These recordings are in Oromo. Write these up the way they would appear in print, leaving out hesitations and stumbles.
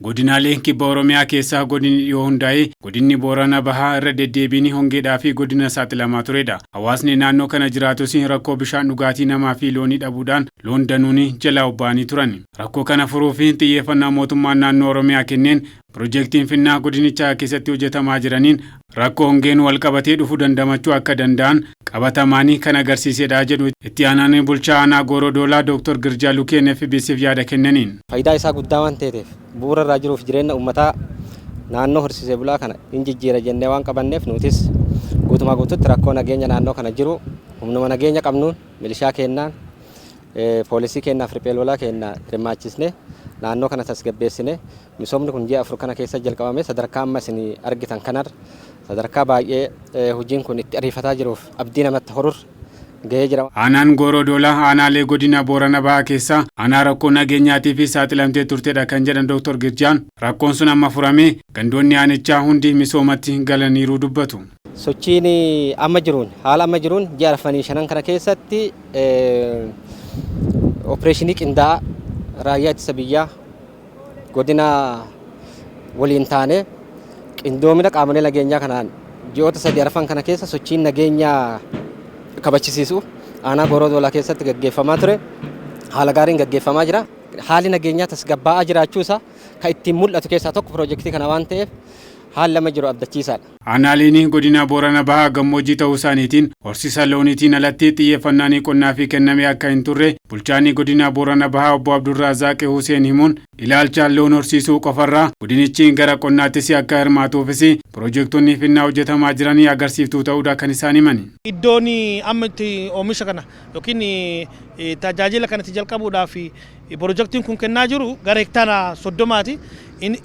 Godinaalee kibba Oromiyaa keessaa godinni dhiyoo hundaa'ee godinni Boorana Bahaa irra deddeebiin hongeedhaa fi godina saaxilamaa turedha. Hawaasni naannoo kana jiraatus rakkoo bishaan dhugaatii namaa fi loonii dhabuudhaan loon danuun jalaa obba'anii turan. Rakkoo kana furuuf xiyyeeffannaa mootummaan naannoo Oromiyaa kenneen piroojeektiin Finnaa godinichaa keessatti hojjetamaa jiraniin rakkoo hongeen wal qabatee dhufuu dandamachuu akka danda'an qabatamaanii kan agarsiisedha jedhu itti aanaan bulchaa aanaa Goorodoolaa Dr. Girjaa Lukeen FBC'f yaada kennaniin. Faayidaa isaa guddaa waan ta'eef bu'uura irraa jiruuf jireenya uummataa naannoo horsiisee bulaa kana jijjiira jennee waan qabanneef nutis guutumaa guutuutti rakkoo nageenya naannoo kana jiru humnuma nageenya qabnuun milishaa kennaan poolisii kennaaf riphee lolaa kennaa hirmaachisne naannoo kana tasgabbeessine misoomni kun ji'a 4 kana keessa jalqabame sadarkaa amma isin argitan kanarra sadarkaa baay'ee hojiin kun itti ariifataa jiruuf abdii namatti horur gahee jira. Aanaan Goorodoolaa aanaalee godina Boorana Bahaa keessaa aanaa rakkoo nageenyaatii fi saaxilamtee turtedha kan jedhan Dr. Girjaan rakkoon sun amma furamee gandoonni aanichaa hundi misoomatti galaniiru dubbatu. Sochiin amma jiruun haala amma jiruun ji'a 5 kana keessatti opereeshinii qindaa'aa raayyaa ittisa biyyaa godina waliin taane qindoomina qaamolee nageenyaa kanaan ji'oota 3 kana keessa sochiin nageenyaa kabachisiisu aanaa Goorodoolaa keessatti gaggeeffamaa ture. Haala gaariin gaggeeffamaa jira. Haalli nageenyaa tasgabbaa'aa jiraachuu isaa kan ittiin mul'atu keessaa tokko piroojeektii kana waan ta'eef haalli amma jiru abdachiisaadha. Aanaaleen godina Boorana Bahaa gammoojjii ta'uu isaaniitiin horsiisa looniitiin alatti xiyyeeffannaan qonnaa fi kenname akka hin turre bulchaan godina Boorana Bahaa obbo Abdurrazaaq Huseen himuun ilaalchaan loon horsiisuu qofarraa godinichi gara qonnaattis akka hirmaatuufis piroojeektonni Finnaa hojjetamaa jiran agarsiiftuu ta'uudha kan isaan himani. Iddoon amma itti oomisha kana yookiin tajaajila kanatti jalqabuudhaaf piroojeektiin kun kennaa jiru gara hektaara 30ti.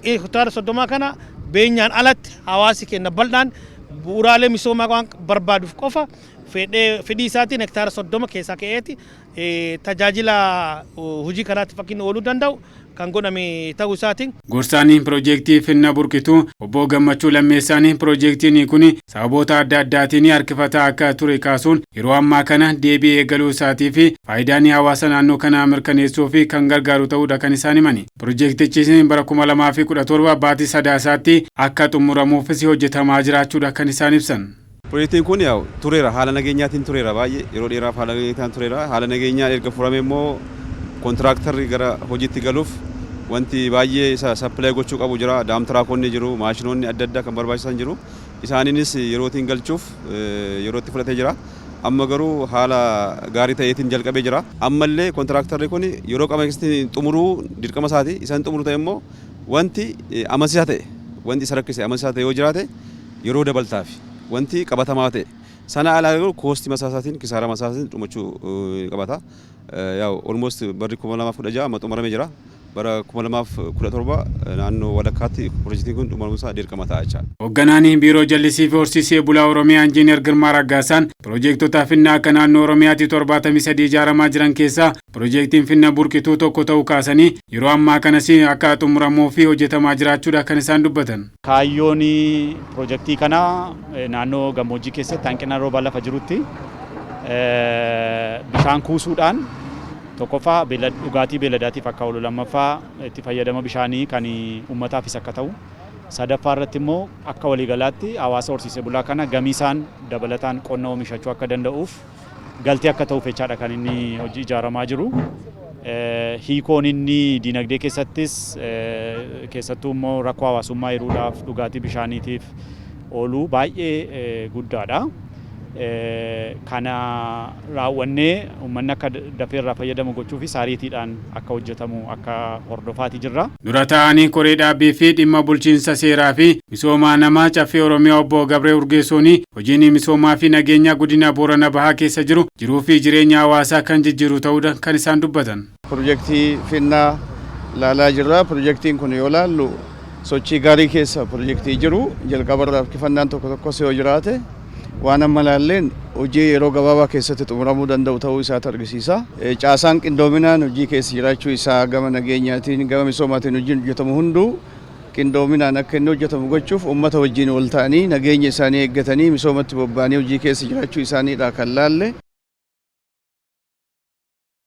Hektaara 30 kana beenyaan alatti hawaasi kenna bal'aan bu'uuraalee misoomaa waan barbaaduuf qofa fedhii isaatiin hektaara 30 keessaa ka'eeti tajaajila hojii kanaatti fakkiin ooluu danda'u kan godhame ta'uu isaatiin. Gorsaanii piroojeektii Finnaa burqituu obbo Gammachuu Lammeessaanii piroojeektiin kun sababoota adda addaatiin harkifataa akka ture kaasuun yeroo ammaa kana deebii eegaluu isaatii fi faayidaan hawaasa naannoo kanaa mirkaneessuu fi kan gargaaru ta'uudha kan isaan himani. Piroojeektichi bara 2017 baatii sadaasaatti akka xumuramuufis hojjetamaa jiraachuudha kan isaan ibsan. Piroojeektiin kun tureera haala nageenyaatiin tureera baay'ee yeroo dheeraaf haala nageenyaatiin tureera haala nageenyaa erga furame immoo kontiraaktarri gara hojiitti galuuf wanti baay'ee sappilaay gochuu qabu jira. Daamtiraakonni jiru, maashinoonni adda addaa kan barbaachisan jiru. Isaaniinis yerootiin galchuuf yerootti fudhatee jira. Amma garuu haala gaarii ta'eetiin jalqabee jira. Ammallee kontiraaktarri kun yeroo qabeessatti xumuruu dirqama isaati. Isaan xumuru ta'e immoo wanti amansiisaa ta'e, wanti isa rakkise amansiisaa ta'e yoo jiraate yeroo dabaltaaf wanti qabatamaa ta'e sana alaa garuu koostii masaasaatiin kisaara masaasaatiin xumurachuu qabata. Almost barri 2016 amma xumuramee jira. Bara 2017 naannoo walakkaatti piroojeektiin kun xumuramuusaa dirqama ta'a jechaadha. Hoogganaan biiroo jallisii fi horsiisee bulaa Oromiyaa Injiinar Girmaa Raggaasaan piroojeektota Finnaa akka naannoo Oromiyaatti 73 ijaaramaa jiran keessaa piroojeektiin Finnaa burqituu tokko ta'uu kaasanii yeroo ammaa kanas akka xumuramuu fi hojjetamaa jiraachuudha kan isaan dubbatan. Kaayyoon piroojeektii kanaa naannoo gammoojjii keessatti hanqina roobaa lafa jirutti bishaan kuusuudhaan tokkoffaa dhugaatii beeladaatiif akka oolu, lammaffaa itti fayyadama bishaanii kan uummataafis akka ta'u, sadaffaa irratti immoo akka waliigalaatti hawaasa horsiisee bulaa kana gamiisaan dabalataan qonna oomishachuu akka danda'uuf galtee akka ta'uuf jechaadha kan inni hojii ijaaramaa jiru. Hiikoon inni dinagdee keessattis keessattuu immoo rakkoo hawaasummaa hiruudhaaf dhugaatii bishaaniitiif oolu baay'ee guddaadha. Kana raawwannee uummanni akka dafee irraa fayyadamu gochuu fi sariitiidhaan akka hojjetamu akka hordofaati jirra. Dura ta'anii koree dhaabbii fi dhimma bulchiinsa seeraa fi misoomaa namaa caffee Oromiyaa obbo Gabree Urgeessoonii hojiin misoomaa fi nageenya godina Boorana Bahaa keessa jiruu fi jireenya hawaasaa kan jijjiiru ta'uudha kan isaan dubbatan. Piroojeektii Finnaa ilaalaa jirra. Piroojeektiin kun yoo ilaallu sochii gaarii keessa piroojeektii jiru jalqabarraa harkifannaan tokko yoo jiraate waan amma ilaalleen hojii yeroo gabaabaa keessatti xumuramuu danda'u ta'uu isaati argisiisa. Caasaan qindoominaan hojii keessa jiraachuu isaa gama nageenyaatiin gama misoomaatiin hojiin hojjetamu hunduu qindoominaan akka inni hojjetamu gochuuf uummata wajjin wal ta'anii nageenya isaanii eeggatanii misoomatti bobba'anii hojii keessa jiraachuu isaaniidha kan laalle.